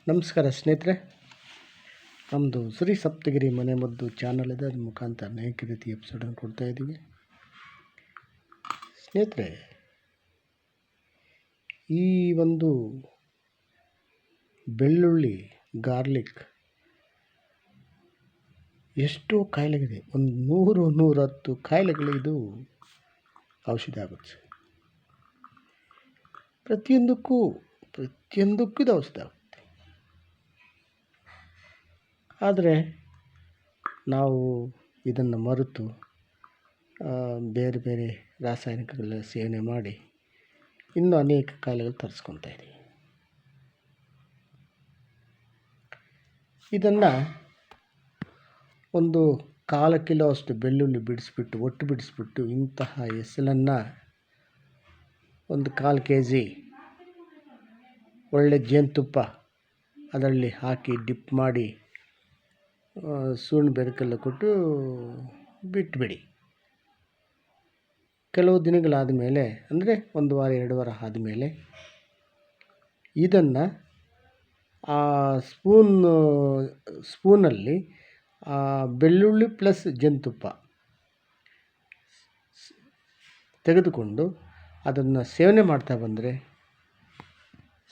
ನಮಸ್ಕಾರ ಸ್ನೇಹಿತರೆ, ನಮ್ಮದು ಶ್ರೀ ಸಪ್ತಗಿರಿ ಮನೆಮದ್ದು ಚಾನಲ್ ಇದೆ. ಅದ್ರ ಮುಖಾಂತರ ಅನೇಕ ರೀತಿಯ ಎಪಿಸೋಡನ್ನು ಕೊಡ್ತಾಯಿದ್ದೀವಿ. ಸ್ನೇಹಿತರೆ, ಈ ಒಂದು ಬೆಳ್ಳುಳ್ಳಿ ಗಾರ್ಲಿಕ್ ಎಷ್ಟೋ ಕಾಯಿಲೆಗಳಿದೆ. ಒಂದು 100-110 ಕಾಯಿಲೆಗಳಿದು ಔಷಧಿ ಆಗುತ್ತೆ. ಪ್ರತಿಯೊಂದಕ್ಕೂ ಇದು ಔಷಧ ಆಗುತ್ತೆ. ಆದರೆ ನಾವು ಇದನ್ನು ಮರೆತು ಬೇರೆ ಬೇರೆ ರಾಸಾಯನಿಕಗಳ ಸೇವನೆ ಮಾಡಿ ಇನ್ನೂ ಅನೇಕ ಕಾಯಿಲೆಗಳು ತರಿಸ್ಕೊತಾ ಇದ್ದೀವಿ. ಇದನ್ನು ಒಂದು 1/4 ಕಿಲೋ ಅಷ್ಟು ಬೆಳ್ಳುಳ್ಳಿ ಬಿಡಿಸ್ಬಿಟ್ಟು ಇಂತಹ ಎಸಳನ್ನು ಒಂದು 1/4 kg ಒಳ್ಳೆ ಜೇನುತುಪ್ಪ ಅದರಲ್ಲಿ ಹಾಕಿ ಡಿಪ್ ಮಾಡಿ ಸುಣ್ಣ ಬೆರಕೆಲ್ಲ ಕೊಟ್ಟು ಬಿಟ್ಟುಬಿಡಿ. ಕೆಲವು ದಿನಗಳಾದ ಮೇಲೆ, ಅಂದರೆ 1 ವಾರ 2 ವಾರ ಆದಮೇಲೆ ಇದನ್ನು ಆ ಸ್ಪೂನಲ್ಲಿ ಬೆಳ್ಳುಳ್ಳಿ ಪ್ಲಸ್ ಜೇನುತುಪ್ಪ ತೆಗೆದುಕೊಂಡು ಅದನ್ನು ಸೇವನೆ ಮಾಡ್ತಾ ಬಂದರೆ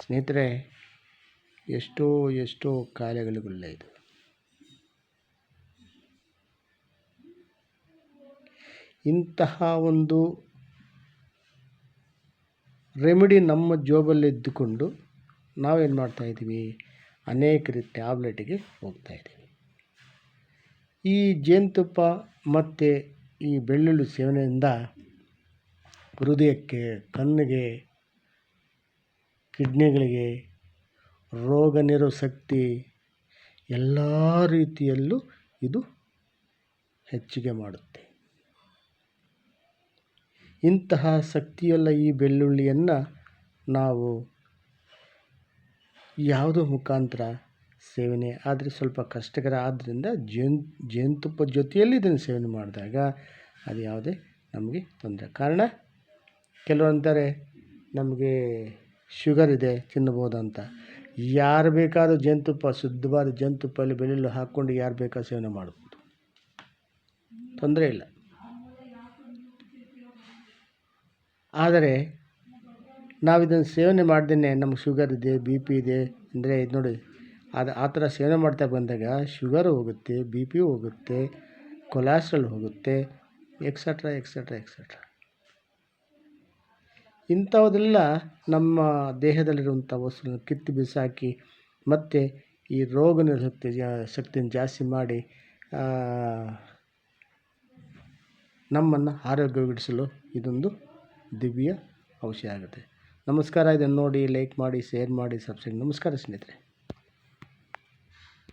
ಸ್ನೇಹಿತರೆ, ಎಷ್ಟೋ ಕಾಯಿಲೆಗಳಿಗೊಳ್ಳೆ ಇದು. ಇಂತಹ ಒಂದು ರೆಮಿಡಿ ನಮ್ಮ ಜೋಬಲ್ಲಿದ್ದುಕೊಂಡು ನಾವೇನು ಮಾಡ್ತಾಯಿದ್ದೀವಿ, ಅನೇಕ ರೀತಿ ಟ್ಯಾಬ್ಲೆಟಿಗೆ ಹೋಗ್ತಾಯಿದ್ದೀವಿ. ಈ ಜೇನುತುಪ್ಪ ಮತ್ತು ಈ ಬೆಳ್ಳುಳ್ಳಿ ಸೇವನೆಯಿಂದ ಹೃದಯಕ್ಕೆ, ಕಣ್ಣಿಗೆ, ಕಿಡ್ನಿಗಳಿಗೆ, ರೋಗ ನಿರೋಧಕ ಶಕ್ತಿ ಎಲ್ಲ ರೀತಿಯಲ್ಲೂ ಇದು ಹೆಚ್ಚಿಗೆ ಮಾಡುತ್ತೆ. ಇಂತಹ ಶಕ್ತಿಯುಳ್ಳ ಈ ಬೆಳ್ಳುಳ್ಳಿಯನ್ನು ನಾವು ಯಾವುದೋ ಮುಖಾಂತರ ಸೇವನೆ ಆದರೆ ಸ್ವಲ್ಪ ಕಷ್ಟಕರ ಆದ್ದರಿಂದ ಜೇನುತುಪ್ಪದ ಜೊತೆಯಲ್ಲಿ ಇದನ್ನು ಸೇವನೆ ಮಾಡಿದಾಗ ಅದು ಯಾವುದೇ ನಮಗೆ ತೊಂದರೆ. ಕಾರಣ ಕೆಲವರು ಅಂತಾರೆ ನಮಗೆ ಶುಗರ್ ಇದೆ ತಿನ್ನಬಹುದಂತ. ಯಾರು ಬೇಕಾದರೂ ಜೇನುತುಪ್ಪ, ಶುದ್ಧವಾದ ಜೇನುತುಪ್ಪಲ್ಲಿ ಬೆಳ್ಳುಳ್ಳಿ ಹಾಕ್ಕೊಂಡು ಯಾರು ಬೇಕಾದ್ರೂ ಸೇವನೆ ಮಾಡ್ಬೋದು, ತೊಂದರೆ ಇಲ್ಲ. ಆದರೆ ನಾವಿದನ್ನು ಸೇವನೆ ಮಾಡ್ದೇ ನಮಗೆ ಶುಗರ್ ಇದೆ, BP ಇದೆ ಅಂದರೆ ಇದು ನೋಡಿ, ಆ ಥರ ಸೇವನೆ ಮಾಡ್ತಾ ಬಂದಾಗ ಶುಗರ್ ಹೋಗುತ್ತೆ, BP ಹೋಗುತ್ತೆ, ಕೊಲೆಸ್ಟ್ರಾಲ್ ಹೋಗುತ್ತೆ, ಎಕ್ಸೆಟ್ರಾ. ಇಂಥವುದೆಲ್ಲ ನಮ್ಮ ದೇಹದಲ್ಲಿರುವಂಥ ವಸ್ತುಗಳನ್ನು ಕಿತ್ತು ಬಿಸಾಕಿ ಮತ್ತು ಈ ರೋಗ ನಿರೋಧಕ ಶಕ್ತಿಯನ್ನು ಜಾಸ್ತಿ ಮಾಡಿ ನಮ್ಮನ್ನು ಆರೋಗ್ಯವಾಗಿಡಿಸಲು ಇದೊಂದು ದಿವ್ಯ ಔಷಧಿ ಆಗುತ್ತೆ. ನಮಸ್ಕಾರ. ಇದನ್ನು ನೋಡಿ ಲೈಕ್ ಮಾಡಿ, ಶೇರ್ ಮಾಡಿ, ಸಬ್ಸ್ಕ್ರೈಬ್. ನಮಸ್ಕಾರ ಸ್ನೇಹಿತರೆ.